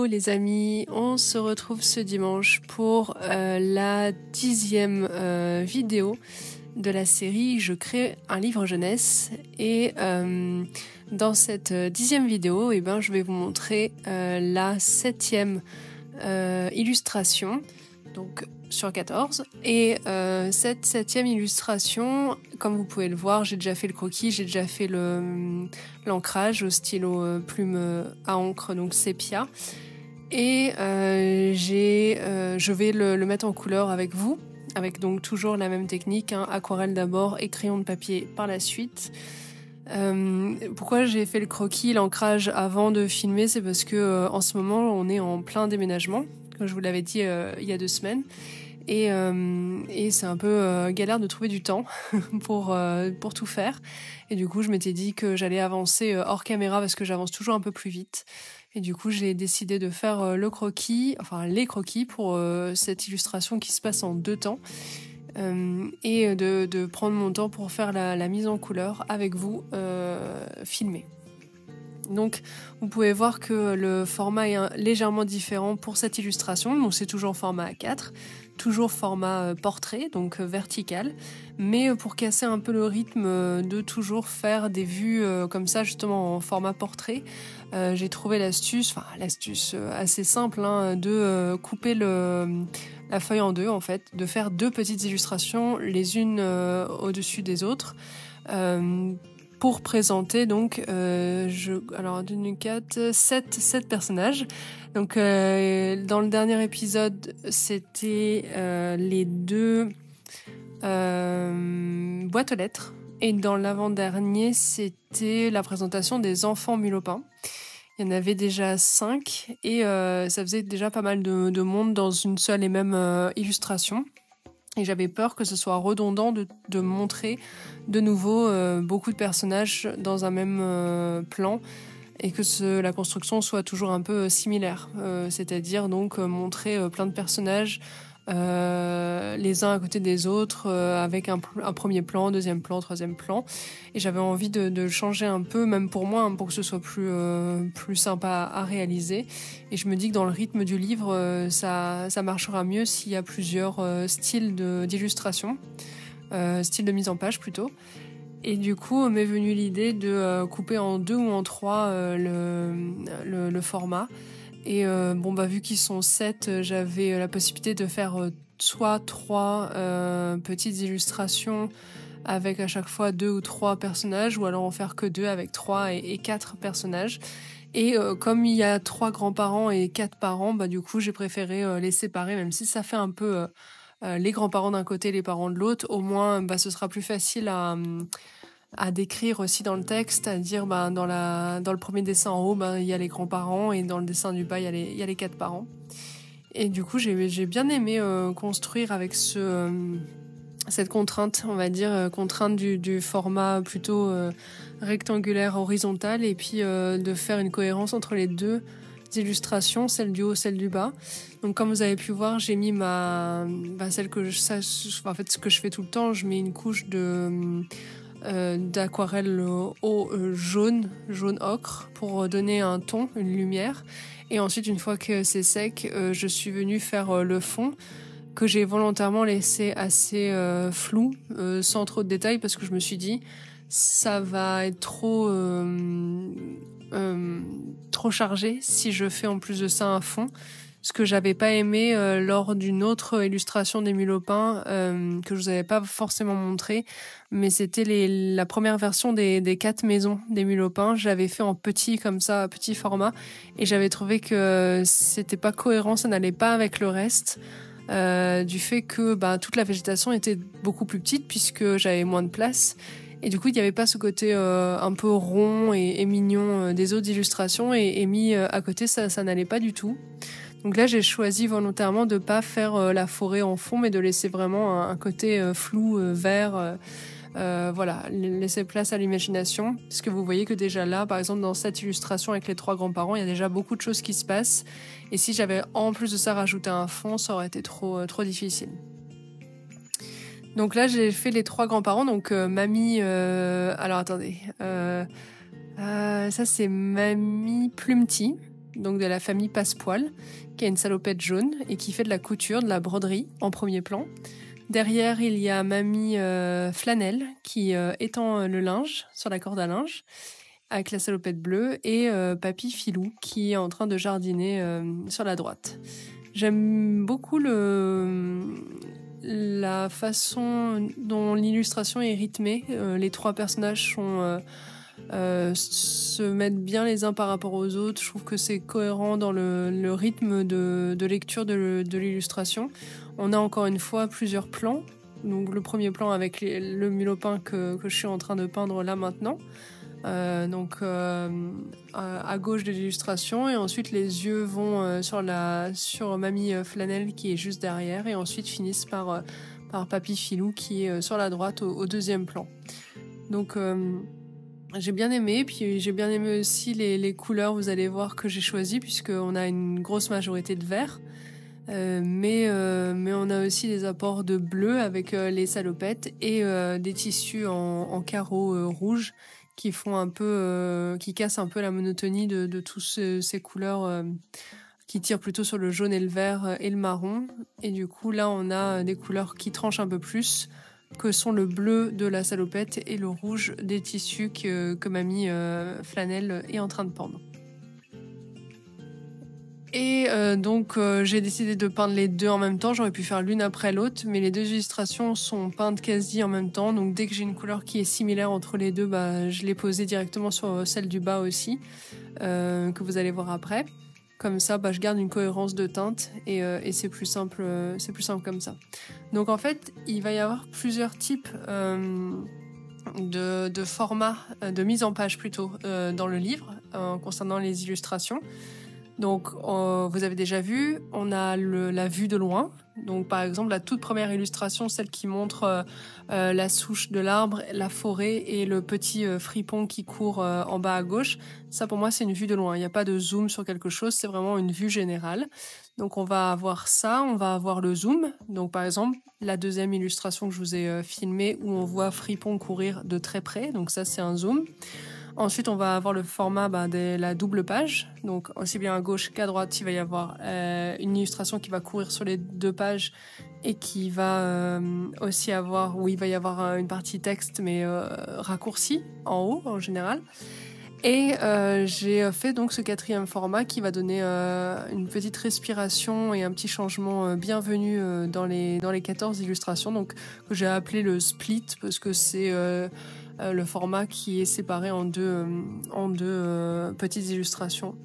Hello les amis, on se retrouve ce dimanche pour la 10e vidéo de la série Je crée un livre jeunesse et dans cette 10e vidéo je vais vous montrer la 7e illustration donc sur 14 et cette 7e illustration, comme vous pouvez le voir, j'ai déjà fait le croquis, j'ai déjà fait l'ancrage au stylo plume à encre donc sépia et je vais le mettre en couleur avec vous, avec donc toujours la même technique, aquarelle d'abord et crayon de papier par la suite. Pourquoi j'ai fait le croquis, l'ancrage avant de filmer, c'est parce que en ce moment on est en plein déménagement, comme je vous l'avais dit il y a 2 semaines, et c'est un peu galère de trouver du temps pour tout faire. Et du coup, je m'étais dit que j'allais avancer hors caméra parce que j'avance toujours un peu plus vite. Et du coup, j'ai décidé de faire les croquis pour cette illustration qui se passe en 2 temps. Et de prendre mon temps pour faire la mise en couleur avec vous filmée. Donc vous pouvez voir que le format est légèrement différent pour cette illustration, donc c'est toujours format A4, toujours format portrait, donc vertical, mais pour casser un peu le rythme de toujours faire des vues comme ça justement en format portrait, j'ai trouvé l'astuce assez simple de couper la feuille en 2 en fait, de faire 2 petites illustrations les unes au-dessus des autres. Pour présenter donc 7 personnages. Donc dans le dernier épisode, c'était les 2 boîtes aux lettres, et dans l'avant-dernier, c'était la présentation des enfants Mulopin. Il y en avait déjà 5 et ça faisait déjà pas mal de monde dans une seule et même illustration. Et j'avais peur que ce soit redondant de montrer de nouveau beaucoup de personnages dans un même plan et que la construction soit toujours un peu similaire. C'est-à-dire donc montrer plein de personnages les uns à côté des autres avec un premier plan, deuxième plan, troisième plan. Et j'avais envie de changer un peu, même pour moi, pour que ce soit plus sympa à réaliser. Et je me dis que dans le rythme du livre, ça marchera mieux s'il y a plusieurs styles d'illustration, style de mise en page plutôt. Et du coup, m'est venue l'idée de couper en 2 ou en 3 le format. Et vu qu'ils sont 7, j'avais la possibilité de faire soit 3 petites illustrations avec à chaque fois 2 ou 3 personnages, ou alors en faire que 2 avec 3 et 4 personnages. Et comme il y a 3 grands-parents et 4 parents, du coup j'ai préféré les séparer, même si ça fait un peu les grands-parents d'un côté, les parents de l'autre. Au moins ce sera plus facile à décrire aussi dans le texte, à dire dans le premier dessin en haut il y a les grands-parents et dans le dessin du bas il y a les 4 parents. Et du coup j'ai bien aimé construire avec cette contrainte, on va dire contrainte du format plutôt rectangulaire horizontal, et puis de faire une cohérence entre les 2 illustrations, celle du haut, celle du bas. Donc comme vous avez pu voir, j'ai mis ce que je fais tout le temps, je mets une couche d'aquarelle jaune ocre pour donner un ton, une lumière. Et ensuite, une fois que c'est sec, je suis venue faire le fond, que j'ai volontairement laissé assez flou, sans trop de détails, parce que je me suis dit ça va être trop chargé si je fais en plus de ça un fond. Ce que j'avais pas aimé lors d'une autre illustration des Mulopin que je vous avais pas forcément montré, mais c'était la première version des 4 maisons des Mulopin. Je l'avais fait en petit comme ça, petit format, et j'avais trouvé que c'était pas cohérent, ça n'allait pas avec le reste. Du fait que toute la végétation était beaucoup plus petite puisque j'avais moins de place. Et du coup, il n'y avait pas ce côté un peu rond et mignon des autres illustrations, et mis à côté, ça n'allait pas du tout. Donc là, j'ai choisi volontairement de pas faire la forêt en fond, mais de laisser vraiment un côté flou, vert. Laisser place à l'imagination. Parce que vous voyez que déjà là, par exemple, dans cette illustration avec les 3 grands-parents, il y a déjà beaucoup de choses qui se passent. Et si j'avais en plus de ça rajouté un fond, ça aurait été trop difficile. Donc là, j'ai fait les 3 grands-parents. Donc mamie... alors attendez. Ça, c'est mamie Plumety. donc de la famille Passepoil, qui a une salopette jaune et qui fait de la couture, de la broderie en premier plan. Derrière, il y a mamie Flanelle qui étend le linge sur la corde à linge avec la salopette bleue et papy Filou qui est en train de jardiner sur la droite. J'aime beaucoup la façon dont l'illustration est rythmée. Les trois personnages se mettent bien les uns par rapport aux autres. Je trouve que c'est cohérent dans le rythme de lecture de l'illustration. On a encore une fois plusieurs plans. Donc le premier plan avec le mulopin que je suis en train de peindre là maintenant. À gauche de l'illustration, et ensuite les yeux vont sur mamie Flanelle qui est juste derrière, et ensuite finissent par papy Filou qui est sur la droite au deuxième plan. Donc j'ai bien aimé, puis j'ai bien aimé aussi les couleurs, vous allez voir, que j'ai choisies, puisqu'on a une grosse majorité de vert. Mais on a aussi des apports de bleu avec les salopettes et des tissus en carreaux rouges qui font qui cassent un peu la monotonie de tous ces couleurs qui tirent plutôt sur le jaune et le vert et le marron. Et du coup, là, on a des couleurs qui tranchent un peu plus, que sont le bleu de la salopette et le rouge des tissus que mamie Flanelle est en train de peindre. Et donc j'ai décidé de peindre les deux en même temps. J'aurais pu faire l'une après l'autre, mais les deux illustrations sont peintes quasi en même temps. Donc dès que j'ai une couleur qui est similaire entre les deux, je l'ai posée directement sur celle du bas aussi, que vous allez voir après. Comme ça, je garde une cohérence de teinte et c'est plus simple comme ça. Donc en fait, il va y avoir plusieurs types de formats, de mise en page plutôt, dans le livre concernant les illustrations. Donc, vous avez déjà vu, on a la vue de loin. Donc, par exemple, la toute première illustration, celle qui montre la souche de l'arbre, la forêt et le petit fripon qui court en bas à gauche. Ça, pour moi, c'est une vue de loin. Il n'y a pas de zoom sur quelque chose, c'est vraiment une vue générale. Donc, on va avoir ça, on va avoir le zoom. Donc, par exemple, la deuxième illustration que je vous ai filmée où on voit fripon courir de très près. Donc, ça, c'est un zoom. Ensuite, on va avoir le format de la double page. Donc, aussi bien à gauche qu'à droite, il va y avoir une illustration qui va courir sur les deux pages et qui va aussi avoir, où il va y avoir une partie texte, mais raccourcie en haut, en général. Et j'ai fait donc ce quatrième format qui va donner une petite respiration et un petit changement bienvenu dans les 14 illustrations, donc que j'ai appelé le split parce que c'est le format qui est séparé en deux petites illustrations.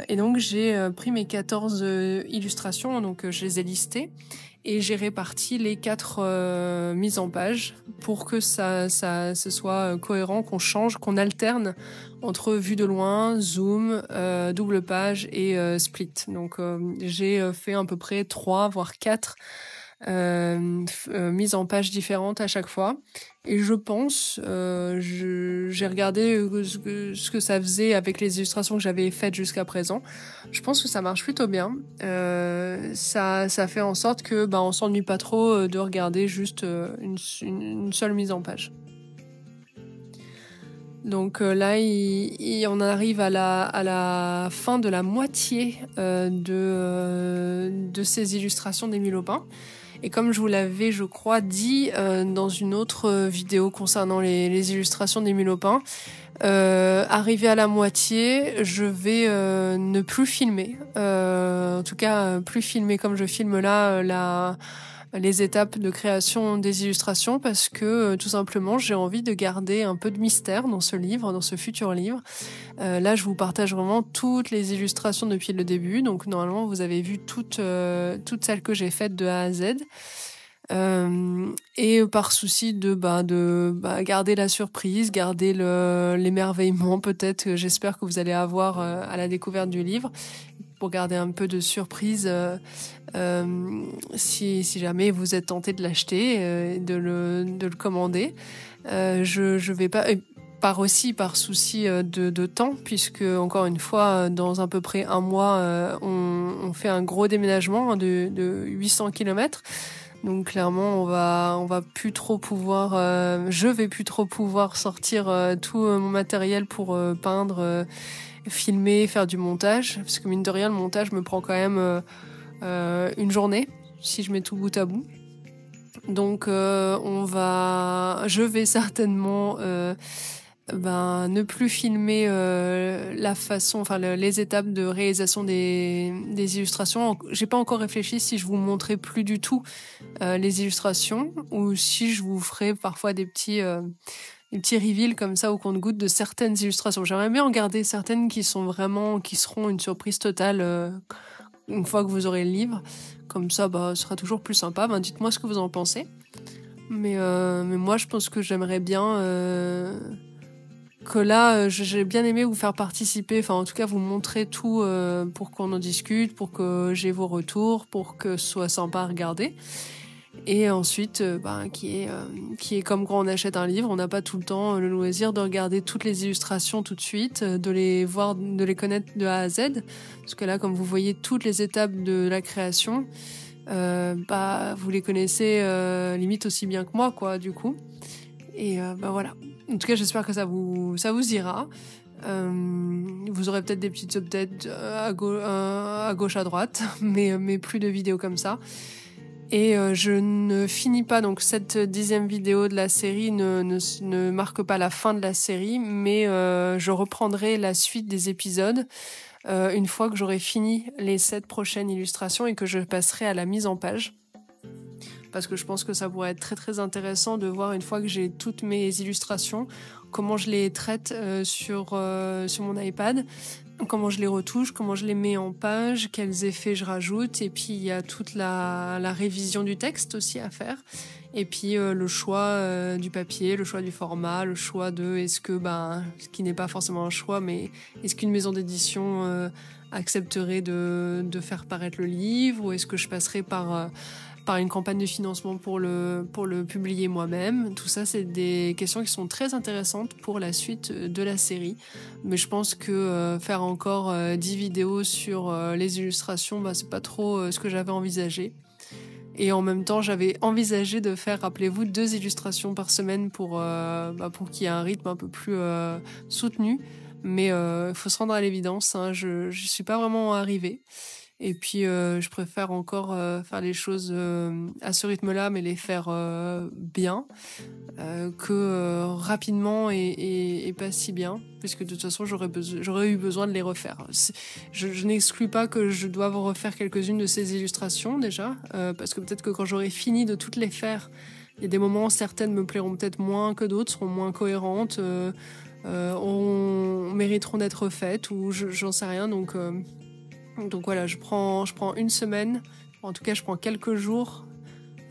Et donc j'ai pris mes 14 illustrations, donc je les ai listées et j'ai réparti les 4 mises en page pour que ça soit cohérent, qu'on change, qu'on alterne entre vue de loin, zoom, double page et split. Donc j'ai fait à peu près 3 voire 4 mises en page différentes à chaque fois, et je pense j'ai regardé ce que ça faisait avec les illustrations que j'avais faites jusqu'à présent. Je pense que ça marche plutôt bien. Ça fait en sorte que on s'ennuie pas trop de regarder juste une seule mise en page. Donc là, on arrive à la fin de la moitié de ces illustrations d'Émile Aupin. Et comme je vous l'avais, je crois, dit dans une autre vidéo concernant les illustrations d'Émile Aupin, arrivé à la moitié, je vais ne plus filmer. En tout cas, plus filmer comme je filme là les étapes de création des illustrations, parce que tout simplement j'ai envie de garder un peu de mystère dans ce livre, dans ce futur livre. Là je vous partage vraiment toutes les illustrations depuis le début, donc normalement vous avez vu toutes celles que j'ai faites de A à Z. Et par souci de garder la surprise, garder l'émerveillement peut-être, j'espère que vous allez avoir à la découverte du livre, pour garder un peu de surprise si jamais vous êtes tenté de l'acheter, de le commander. Je vais pas, par souci de temps, puisque encore une fois dans à peu près un mois on fait un gros déménagement de 800 km. Donc clairement on va plus trop pouvoir, je vais plus trop pouvoir sortir tout mon matériel pour peindre filmer, faire du montage, parce que mine de rien, le montage me prend quand même une journée, si je mets tout bout à bout. Donc je vais certainement ne plus filmer la façon, enfin les étapes de réalisation des illustrations. J'ai pas encore réfléchi si je vous montrais plus du tout les illustrations ou si je vous ferai parfois des petits reveals comme ça au compte-gouttes de certaines illustrations. J'aimerais bien en garder certaines qui seront une surprise totale une fois que vous aurez le livre. Comme ça, ce sera toujours plus sympa. Dites-moi ce que vous en pensez. Mais moi, je pense que j'aimerais bien que là, j'ai bien aimé vous faire participer. Enfin, en tout cas, vous montrer tout pour qu'on en discute, pour que j'ai vos retours, pour que ce soit sympa à regarder. Et ensuite, qui est comme quand on achète un livre, on n'a pas tout le temps le loisir de regarder toutes les illustrations tout de suite, de les voir, de les connaître de A à Z. Parce que là, comme vous voyez toutes les étapes de la création, vous les connaissez limite aussi bien que moi, quoi, du coup. Et voilà. En tout cas, j'espère que ça vous ira. Vous aurez peut-être des petites updates à gauche, à droite, mais plus de vidéos comme ça. Et je ne finis pas, donc cette 10e vidéo de la série ne marque pas la fin de la série, mais je reprendrai la suite des épisodes une fois que j'aurai fini les 7 prochaines illustrations et que je passerai à la mise en page. Parce que je pense que ça pourrait être très très intéressant de voir une fois que j'ai toutes mes illustrations, comment je les traite sur mon iPad, comment je les retouche, comment je les mets en page, quels effets je rajoute, et puis il y a toute la révision du texte aussi à faire, et puis le choix du papier, le choix du format, le choix de ce qui n'est pas forcément un choix, mais est-ce qu'une maison d'édition accepterait de faire paraître le livre, ou est-ce que je passerai par une campagne de financement pour le publier moi-même. Tout ça, c'est des questions qui sont très intéressantes pour la suite de la série. Mais je pense que faire encore 10 vidéos sur les illustrations, c'est pas trop ce que j'avais envisagé. Et en même temps, j'avais envisagé de faire, rappelez-vous, 2 illustrations par semaine pour qu'il y ait un rythme un peu plus soutenu. Mais il faut se rendre à l'évidence, hein, je suis pas vraiment arrivée. Et puis, je préfère encore faire les choses à ce rythme-là, mais les faire bien, que rapidement et pas si bien, puisque de toute façon, j'aurais eu besoin de les refaire. Je n'exclus pas que je doive refaire quelques-unes de ces illustrations, déjà, parce que peut-être que quand j'aurai fini de toutes les faire, il y a des moments, certaines me plairont peut-être moins que d'autres, seront moins cohérentes, mériteront d'être faites, ou j'en sais rien, donc voilà, je prends une semaine, en tout cas je prends quelques jours.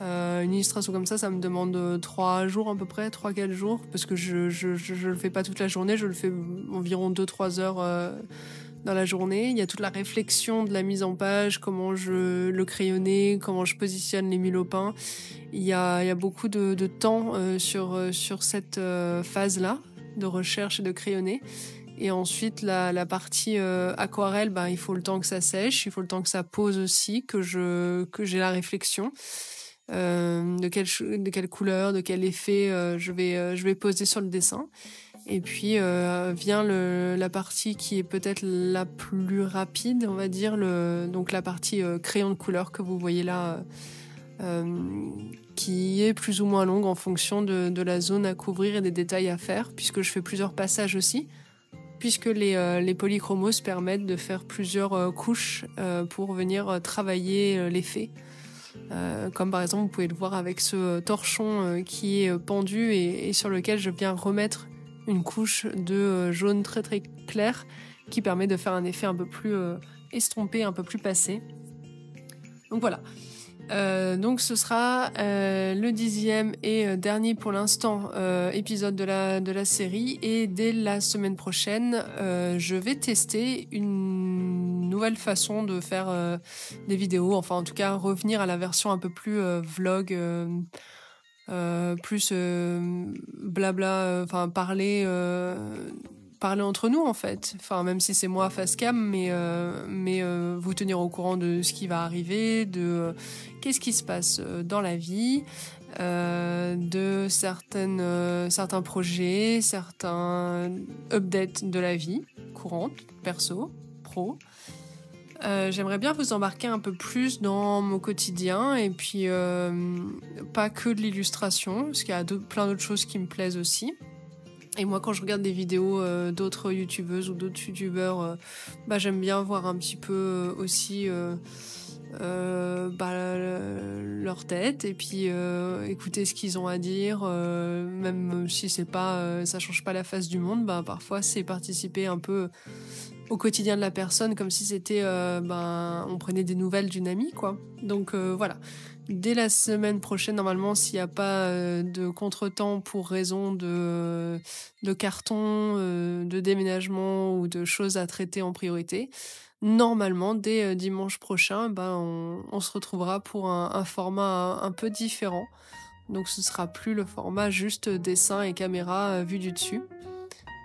Une illustration comme ça me demande 3 jours à peu près, 3-4 jours, parce que je le fais pas toute la journée, je le fais environ 2-3 heures dans la journée. Il y a toute la réflexion de la mise en page, comment je le crayonner, comment je positionne les mulopins. Il y a beaucoup de temps sur cette phase-là de recherche et de crayonner. Et ensuite, la partie aquarelle, il faut le temps que ça sèche, il faut le temps que ça pose aussi, que j'ai la réflexion de quelle couleur, de quel effet je vais poser sur le dessin. Et puis vient la partie qui est peut-être la plus rapide, on va dire, donc la partie crayon de couleur que vous voyez là, qui est plus ou moins longue en fonction de la zone à couvrir et des détails à faire, puisque je fais plusieurs passages aussi. Puisque les polychromos permettent de faire plusieurs couches pour venir travailler l'effet. Comme par exemple, vous pouvez le voir avec ce torchon qui est pendu et sur lequel je viens remettre une couche de jaune très très clair qui permet de faire un effet un peu plus estompé, un peu plus passé. Donc voilà. Donc ce sera le 10e et dernier pour l'instant épisode de la série, et dès la semaine prochaine je vais tester une nouvelle façon de faire des vidéos, enfin en tout cas revenir à la version un peu plus vlog, plus blabla, enfin parler entre nous en fait, enfin même si c'est moi face cam, mais vous tenir au courant de ce qui va arriver, de qu'est-ce qui se passe dans la vie, de certains projets, certains updates de la vie courante, perso, pro. J'aimerais bien vous embarquer un peu plus dans mon quotidien et puis pas que de l'illustration, parce qu'il y a plein d'autres choses qui me plaisent aussi. Et moi, quand je regarde des vidéos d'autres youtubeuses ou d'autres youtubeurs, j'aime bien voir un petit peu aussi leur tête et puis écouter ce qu'ils ont à dire, même si c'est pas, ça change pas la face du monde. Parfois, c'est participer un peu au quotidien de la personne, comme si c'était, on prenait des nouvelles d'une amie, quoi. Donc voilà. Dès la semaine prochaine, normalement, s'il n'y a pas de contretemps pour raison de carton, de déménagement ou de choses à traiter en priorité, normalement, dès dimanche prochain, on se retrouvera pour un format un peu différent. Donc ce sera plus le format juste dessin et caméra vu du dessus.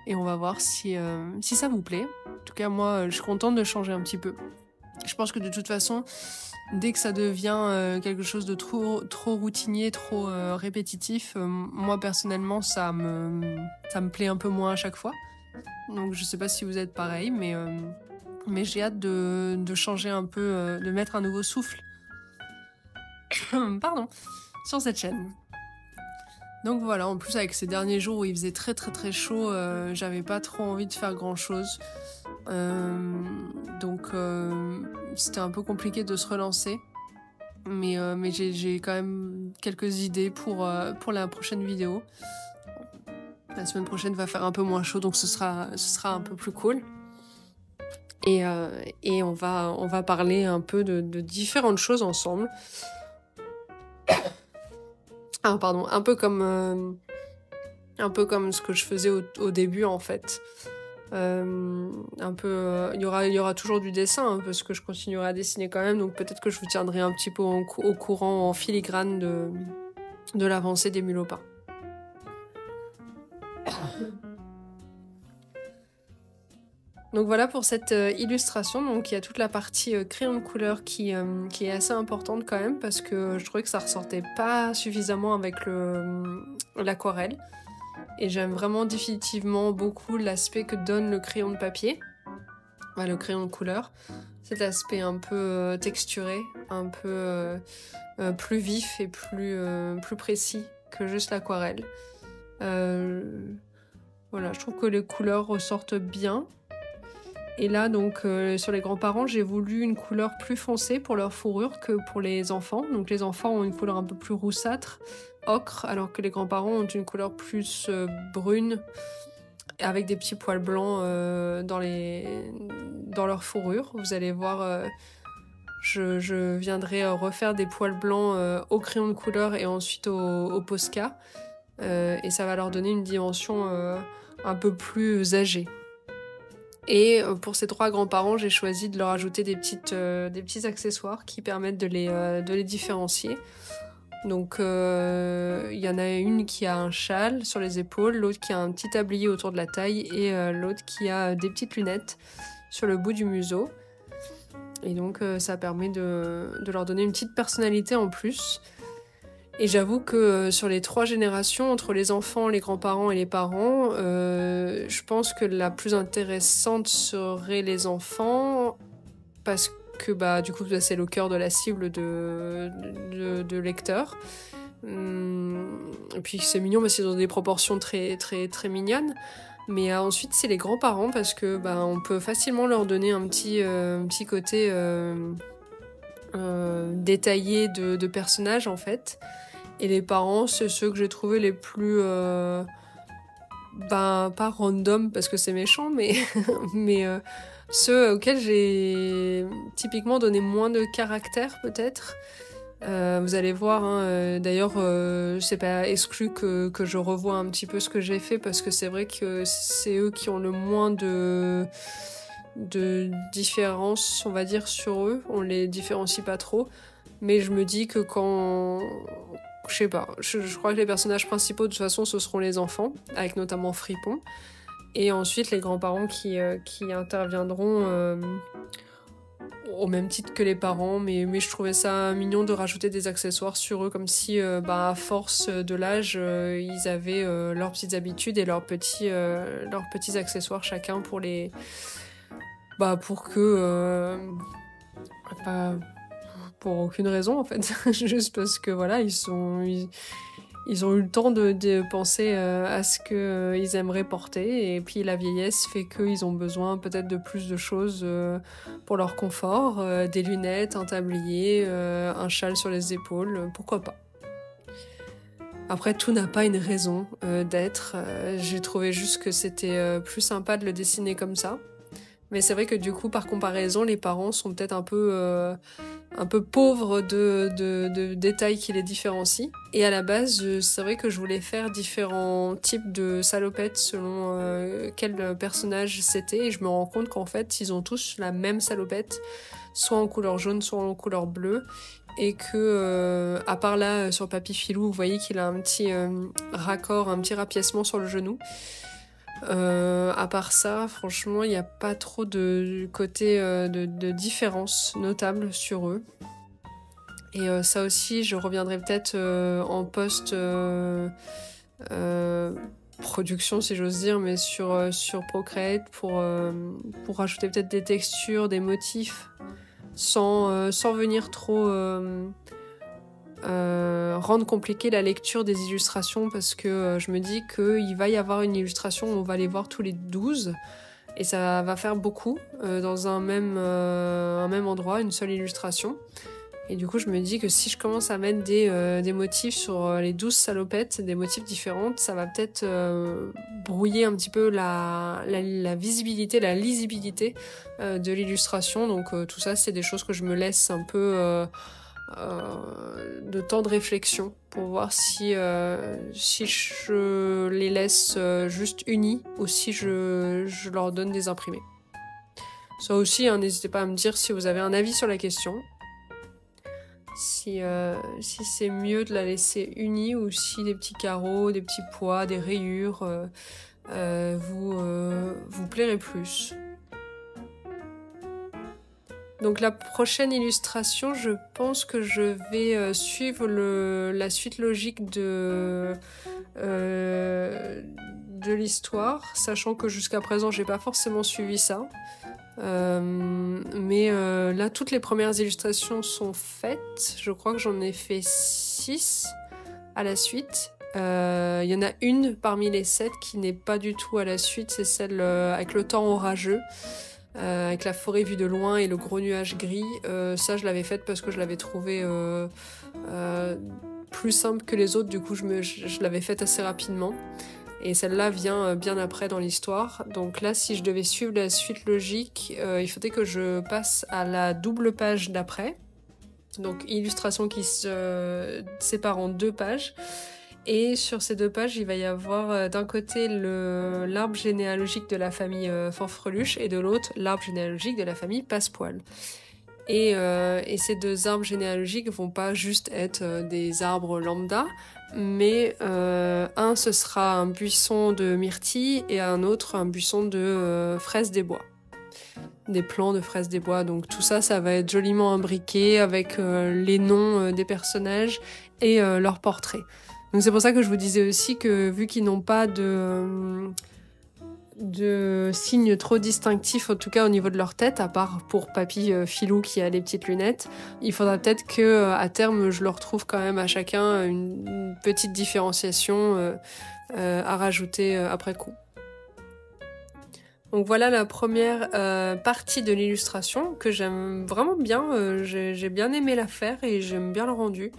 Et on va voir si ça vous plaît. En tout cas, moi, je suis contente de changer un petit peu. Je pense que de toute façon, dès que ça devient quelque chose de trop routinier, trop répétitif, moi personnellement, ça me plaît un peu moins à chaque fois. Donc je sais pas si vous êtes pareil, mais j'ai hâte de changer un peu, de mettre un nouveau souffle pardon, sur cette chaîne. Donc voilà, en plus avec ces derniers jours où il faisait très très très chaud, j'avais pas trop envie de faire grand chose. Donc c'était un peu compliqué de se relancer. Mais j'ai quand même quelques idées pour la prochaine vidéo. La semaine prochaine va faire un peu moins chaud, donc ce sera un peu plus cool. Et on va parler un peu de différentes choses ensemble. Ah pardon, un peu comme ce que je faisais au début en fait. Un peu, il y aura toujours du dessin hein, parce que je continuerai à dessiner quand même, donc peut-être que je vous tiendrai un petit peu au courant en filigrane de l'avancée des mulopins. Donc voilà pour cette illustration. Donc il y a toute la partie crayon de couleur qui est assez importante quand même parce que je trouvais que ça ressortait pas suffisamment avec l'aquarelle. Et j'aime vraiment définitivement beaucoup l'aspect que donne le crayon de papier, le crayon de couleur. Cet aspect un peu texturé, un peu plus vif et plus précis que juste l'aquarelle. Voilà, je trouve que les couleurs ressortent bien. Et là, donc, sur les grands-parents, j'ai voulu une couleur plus foncée pour leur fourrure que pour les enfants. Donc, les enfants ont une couleur un peu plus roussâtre, ocre, alors que les grands-parents ont une couleur plus brune, avec des petits poils blancs dans leur fourrure. Vous allez voir, je viendrai refaire des poils blancs au crayon de couleur et ensuite au Posca. Et ça va leur donner une dimension un peu plus âgée. Et pour ces 3 grands-parents, j'ai choisi de leur ajouter des petits accessoires qui permettent de les différencier. Donc il y en a une qui a un châle sur les épaules, l'autre qui a un petit tablier autour de la taille et l'autre qui a des petites lunettes sur le bout du museau. Et donc ça permet de leur donner une petite personnalité en plus. Et j'avoue que sur les 3 générations, entre les enfants, les grands-parents et les parents, je pense que la plus intéressante serait les enfants, parce que du coup c'est le cœur de la cible de lecteurs. Et puis c'est mignon, mais c'est dans des proportions très très très mignonnes. Mais ensuite c'est les grands-parents, parce que on peut facilement leur donner un petit côté détaillé de personnages en fait. Et les parents, c'est ceux que j'ai trouvé les plus pas random parce que c'est méchant, mais ceux auxquels j'ai typiquement donné moins de caractère peut-être. Vous allez voir, hein, d'ailleurs c'est pas exclu que je revoie un petit peu ce que j'ai fait, parce que c'est vrai que c'est eux qui ont le moins de différence, on va dire, sur eux. On les différencie pas trop, mais je me dis que quand... Je sais pas, je crois que les personnages principaux de toute façon ce seront les enfants, avec notamment Fripon, et ensuite les grands-parents qui interviendront au même titre que les parents, mais je trouvais ça mignon de rajouter des accessoires sur eux, comme si, à force de l'âge, ils avaient leurs petites habitudes et leurs petits accessoires chacun pour les... pour que... pas pour aucune raison, en fait. Juste parce que, voilà, ils ont eu le temps de penser à ce qu'ils aimeraient porter, et puis la vieillesse fait qu'ils ont besoin peut-être de plus de choses pour leur confort, des lunettes, un tablier, un châle sur les épaules, pourquoi pas. Après, tout n'a pas une raison d'être. J'ai trouvé juste que c'était plus sympa de le dessiner comme ça. Mais c'est vrai que du coup, par comparaison, les parents sont peut-être un peu pauvres de détails qui les différencient. Et à la base, c'est vrai que je voulais faire différents types de salopettes selon quel personnage c'était. Et je me rends compte qu'en fait, ils ont tous la même salopette, soit en couleur jaune, soit en couleur bleue. Et que, à part là, sur Papy Filou, vous voyez qu'il a un petit raccord, un petit rapiècement sur le genou. À part ça, franchement, il n'y a pas trop de côté de différence notable sur eux. Et ça aussi, je reviendrai peut-être en post-production, si j'ose dire, mais sur Procreate pour rajouter peut-être des textures, des motifs, sans venir trop... rendre compliqué la lecture des illustrations, parce que je me dis qu'il va y avoir une illustration où on va les voir tous les 12 et ça va faire beaucoup dans un même endroit, une seule illustration. Et du coup je me dis que si je commence à mettre des motifs sur les 12 salopettes, des motifs différents, ça va peut-être brouiller un petit peu la visibilité, la lisibilité de l'illustration. Donc tout ça, c'est des choses que je me laisse un peu de temps de réflexion pour voir si je les laisse juste unis ou si je leur donne des imprimés. Ça aussi, n'hésitez pas à me dire si vous avez un avis sur la question. Si c'est mieux de la laisser unie ou si des petits carreaux, des petits pois, des rayures vous plairaient plus. Donc la prochaine illustration, je pense que je vais suivre la suite logique de l'histoire, sachant que jusqu'à présent, j'ai pas forcément suivi ça. Mais là, toutes les premières illustrations sont faites. Je crois que j'en ai fait 6 à la suite. Il y en a une parmi les 7 qui n'est pas du tout à la suite, c'est celle avec le temps orageux. Avec la forêt vue de loin et le gros nuage gris. Ça, je l'avais faite parce que je l'avais trouvé plus simple que les autres. Du coup, je l'avais faite assez rapidement. Et celle-là vient bien après dans l'histoire. Donc là, si je devais suivre la suite logique, il faudrait que je passe à la double page d'après. Donc, illustration qui se sépare en 2 pages. Et sur ces 2 pages, il va y avoir d'un côté l'arbre généalogique de la famille Fanfreluche et de l'autre l'arbre généalogique de la famille Passepoil. Et ces 2 arbres généalogiques vont pas juste être des arbres lambda, mais un ce sera un buisson de myrtille et un autre un buisson de fraises des bois. Des plants de fraises des bois. Donc tout ça, ça va être joliment imbriqué avec les noms des personnages et leurs portraits. Donc c'est pour ça que je vous disais aussi que vu qu'ils n'ont pas de signes trop distinctifs, en tout cas au niveau de leur tête, à part pour Papy Filou qui a les petites lunettes, il faudra peut-être que à terme je leur trouve quand même à chacun une petite différenciation à rajouter après coup. Donc voilà la première partie de l'illustration que j'aime vraiment bien. J'ai bien aimé la faire et j'aime bien le rendu.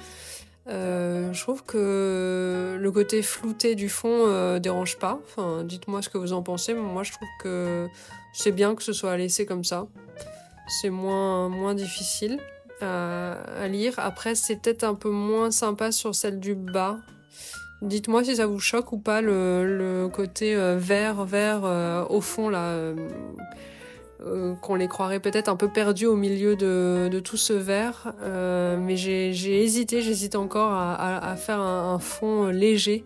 Je trouve que le côté flouté du fond dérange pas. Enfin, dites-moi ce que vous en pensez, mais moi je trouve que c'est bien que ce soit laissé comme ça. C'est moins difficile à lire. Après, c'est peut-être un peu moins sympa sur celle du bas. Dites-moi si ça vous choque ou pas le côté vert au fond là. Qu'on les croirait peut-être un peu perdus au milieu de tout ce vert, mais j'hésite encore à faire un fond léger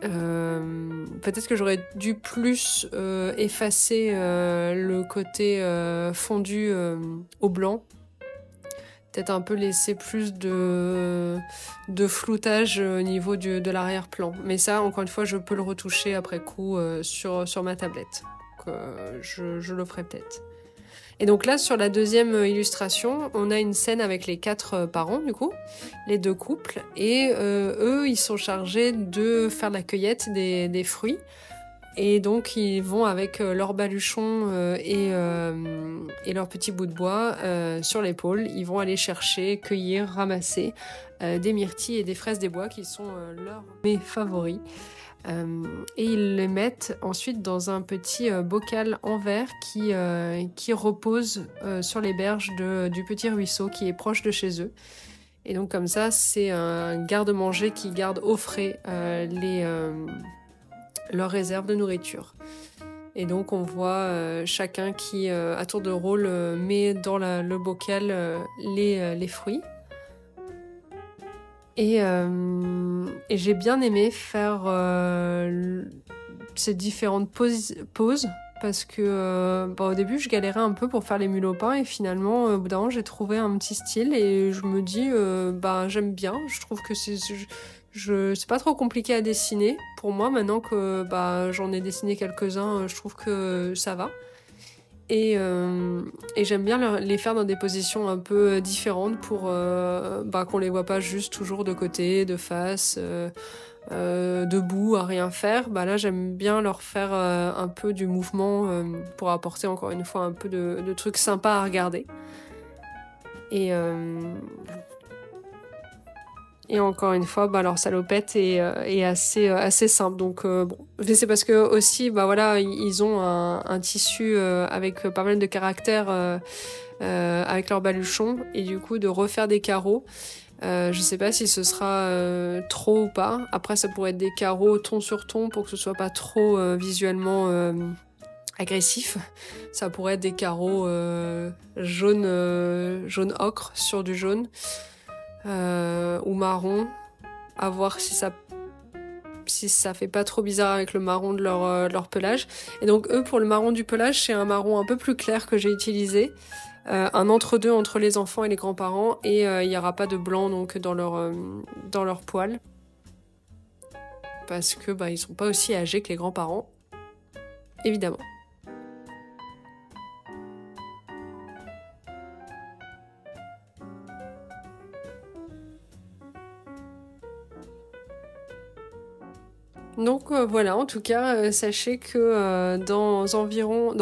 Peut-être que j'aurais dû plus effacer le côté fondu au blanc. Peut-être un peu laisser plus de floutage au niveau de l'arrière-plan. Mais ça, encore une fois, je peux le retoucher après coup sur ma tablette. Donc, je le ferai peut-être. Et donc là, sur la deuxième illustration, on a une scène avec les 4 parents, du coup, les 2 couples. Et eux, ils sont chargés de faire la cueillette des fruits. Et donc, ils vont avec leur baluchon et leur petit bout de bois sur l'épaule. Ils vont aller chercher, cueillir, ramasser des myrtilles et des fraises des bois qui sont leurs mes favoris. Et ils les mettent ensuite dans un petit bocal en verre qui repose sur les berges du petit ruisseau qui est proche de chez eux. Et donc comme ça, c'est un garde-manger qui garde au frais leurs réserves de nourriture. Et donc on voit chacun qui, à tour de rôle, met dans le bocal les fruits. Et j'ai bien aimé faire ces différentes poses parce que au début je galérais un peu pour faire les mules au pain et finalement au bout d'un moment j'ai trouvé un petit style et je me dis j'aime bien, je trouve que c'est pas trop compliqué à dessiner pour moi maintenant que j'en ai dessiné quelques-uns, je trouve que ça va. Et j'aime bien les faire dans des positions un peu différentes pour qu'on les voit pas juste toujours de côté, de face, debout, à rien faire. Là, j'aime bien leur faire un peu du mouvement pour apporter encore une fois un peu de trucs sympas à regarder. Et encore une fois, leur salopette est assez simple. Donc mais c'est parce que aussi, ils ont un tissu avec pas mal de caractères avec leur baluchon et du coup de refaire des carreaux. Je sais pas si ce sera trop ou pas. Après, ça pourrait être des carreaux ton sur ton pour que ce soit pas trop visuellement agressif. Ça pourrait être des carreaux jaune ocre sur du jaune. Ou marron, à voir si ça fait pas trop bizarre avec le marron de leur pelage. Et donc eux, pour le marron du pelage, c'est un marron un peu plus clair que j'ai utilisé, un entre-deux entre les enfants et les grands-parents, et il n'y aura pas de blanc donc dans leur poil, parce que ils sont pas aussi âgés que les grands-parents, évidemment. Donc voilà, en tout cas, sachez que dans environ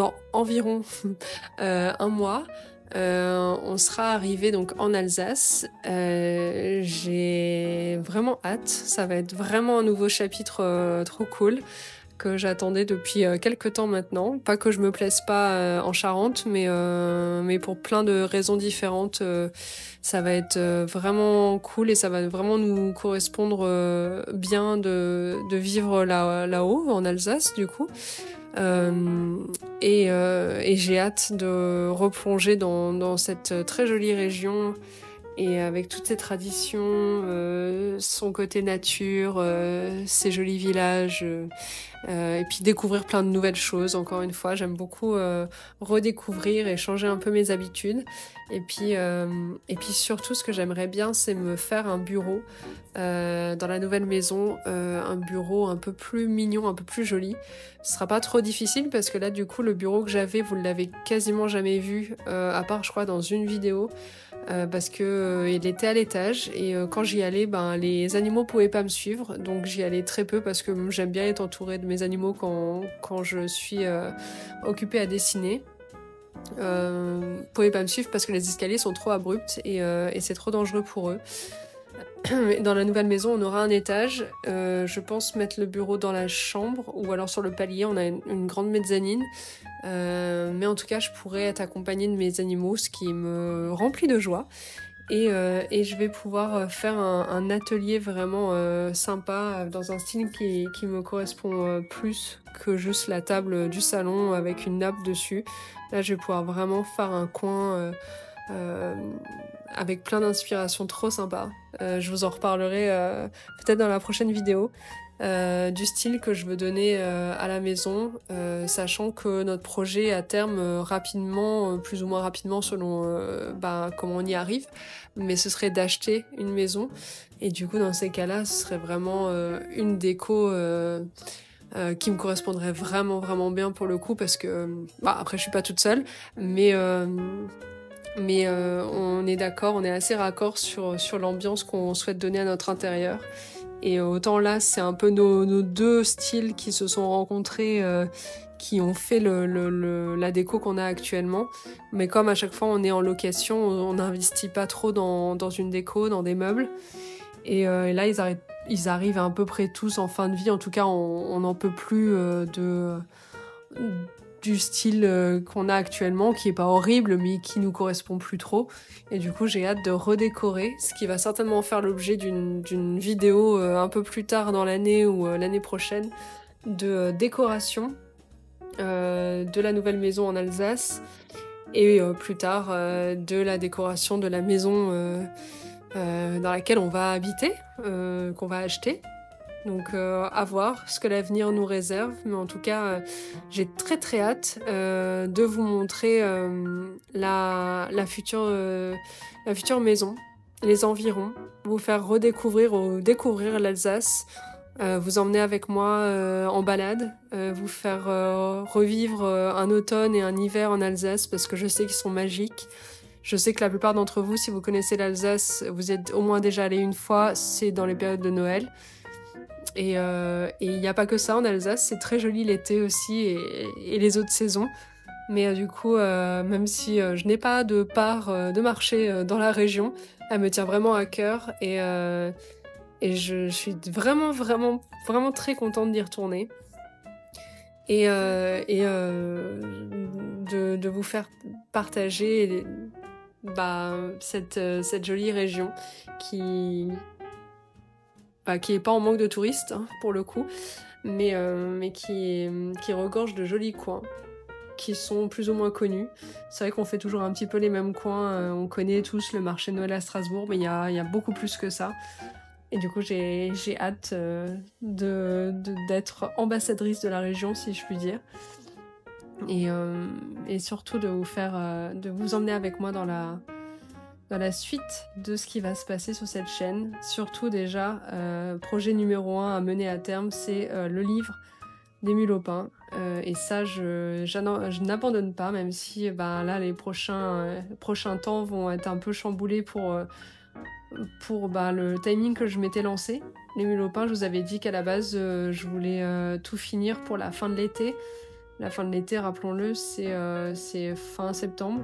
un mois, on sera arrivé donc en Alsace. J'ai vraiment hâte, ça va être vraiment un nouveau chapitre trop cool que j'attendais depuis quelques temps maintenant. Pas que je me plaise pas en Charente, mais pour plein de raisons différentes, ça va être vraiment cool et ça va vraiment nous correspondre bien de vivre là-haut, en Alsace, du coup. Et j'ai hâte de replonger dans cette très jolie région et avec toutes ses traditions, son côté nature, ses jolis villages, et puis découvrir plein de nouvelles choses. Encore une fois, j'aime beaucoup redécouvrir et changer un peu mes habitudes. Et puis surtout, ce que j'aimerais bien, c'est me faire un bureau dans la nouvelle maison, un bureau un peu plus mignon, un peu plus joli. Ce sera pas trop difficile parce que là, du coup, le bureau que j'avais, vous l'avez quasiment jamais vu, à part, je crois, dans une vidéo. Parce que il était à l'étage et quand j'y allais, les animaux pouvaient pas me suivre, donc j'y allais très peu parce que j'aime bien être entourée de mes animaux quand je suis occupée à dessiner. Pouvaient pas me suivre parce que les escaliers sont trop abrupts et c'est trop dangereux pour eux. Dans la nouvelle maison, on aura un étage. Je pense mettre le bureau dans la chambre ou alors sur le palier. On a une grande mezzanine. Mais en tout cas, je pourrais être accompagnée de mes animaux, ce qui me remplit de joie. Et je vais pouvoir faire un atelier vraiment sympa dans un style qui me correspond plus que juste la table du salon avec une nappe dessus. Là, je vais pouvoir vraiment faire un coin avec plein d'inspirations trop sympas. Je vous en reparlerai peut-être dans la prochaine vidéo. du style que je veux donner à la maison, sachant que notre projet à terme rapidement, plus ou moins rapidement selon comment on y arrive, mais ce serait d'acheter une maison. Et du coup dans ces cas-là, ce serait vraiment une déco qui me correspondrait vraiment vraiment bien pour le coup, parce que après je suis pas toute seule, mais on est d'accord, on est assez raccord sur l'ambiance qu'on souhaite donner à notre intérieur. Et autant là, c'est un peu nos deux styles qui se sont rencontrés, qui ont fait la déco qu'on a actuellement. Mais comme à chaque fois on est en location, on n'investit pas trop dans une déco, dans des meubles. Et là, ils arrivent à peu près tous en fin de vie. En tout cas, on n'en peut plus du style qu'on a actuellement, qui est pas horrible, mais qui nous correspond plus trop. Et du coup, j'ai hâte de redécorer, ce qui va certainement faire l'objet d'une vidéo un peu plus tard dans l'année ou l'année prochaine, de décoration de la nouvelle maison en Alsace, et plus tard de la décoration de la maison dans laquelle on va habiter, qu'on va acheter. Donc à voir ce que l'avenir nous réserve, mais en tout cas j'ai très très hâte de vous montrer la future maison, les environs, vous faire redécouvrir ou découvrir l'Alsace, vous emmener avec moi en balade, vous faire revivre un automne et un hiver en Alsace, parce que je sais qu'ils sont magiques. Je sais que la plupart d'entre vous, si vous connaissez l'Alsace, vous êtes au moins déjà allé une fois, c'est dans les périodes de Noël. Et il n'y a pas que ça en Alsace, c'est très joli l'été aussi, et les autres saisons. Mais du coup, même si je n'ai pas de part de marché dans la région, elle me tient vraiment à cœur, et je suis vraiment, vraiment, vraiment très contente d'y retourner. Et de vous faire partager cette jolie région qui est pas en manque de touristes, hein, pour le coup, mais qui regorge de jolis coins qui sont plus ou moins connus. C'est vrai qu'on fait toujours un petit peu les mêmes coins, on connaît tous le marché de Noël à Strasbourg, mais il y a beaucoup plus que ça. Et du coup, j'ai hâte d'être ambassadrice de la région, si je puis dire. Et surtout de vous emmener avec moi dans la suite de ce qui va se passer sur cette chaîne. Surtout déjà, projet numéro 1 à mener à terme, c'est le livre d'Émile Aupin. Et ça, je n'abandonne pas, même si là, les prochains temps vont être un peu chamboulés pour le timing que je m'étais lancé. L'Émile Aupin, je vous avais dit qu'à la base, je voulais tout finir pour la fin de l'été. La fin de l'été, rappelons-le, c'est fin septembre.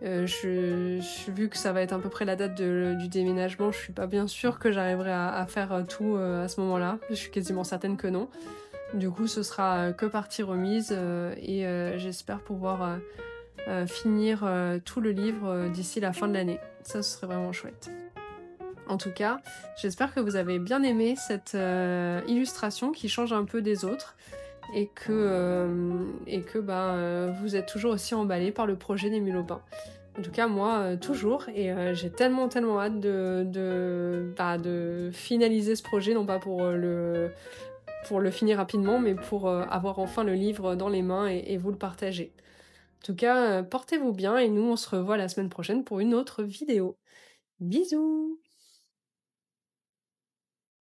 Vu que ça va être à peu près la date du déménagement, je suis pas bien sûre que j'arriverai à faire tout à ce moment-là. Je suis quasiment certaine que non. Du coup, ce sera que partie remise, et j'espère pouvoir finir tout le livre d'ici la fin de l'année. Ça, ce serait vraiment chouette. En tout cas, j'espère que vous avez bien aimé cette illustration qui change un peu des autres, et que vous êtes toujours aussi emballés par le projet d'Émile Aupin. En tout cas, moi, toujours, et j'ai tellement hâte de finaliser ce projet, non pas pour le finir rapidement, mais pour avoir enfin le livre dans les mains et vous le partager. En tout cas, portez-vous bien, et nous, on se revoit la semaine prochaine pour une autre vidéo. Bisous!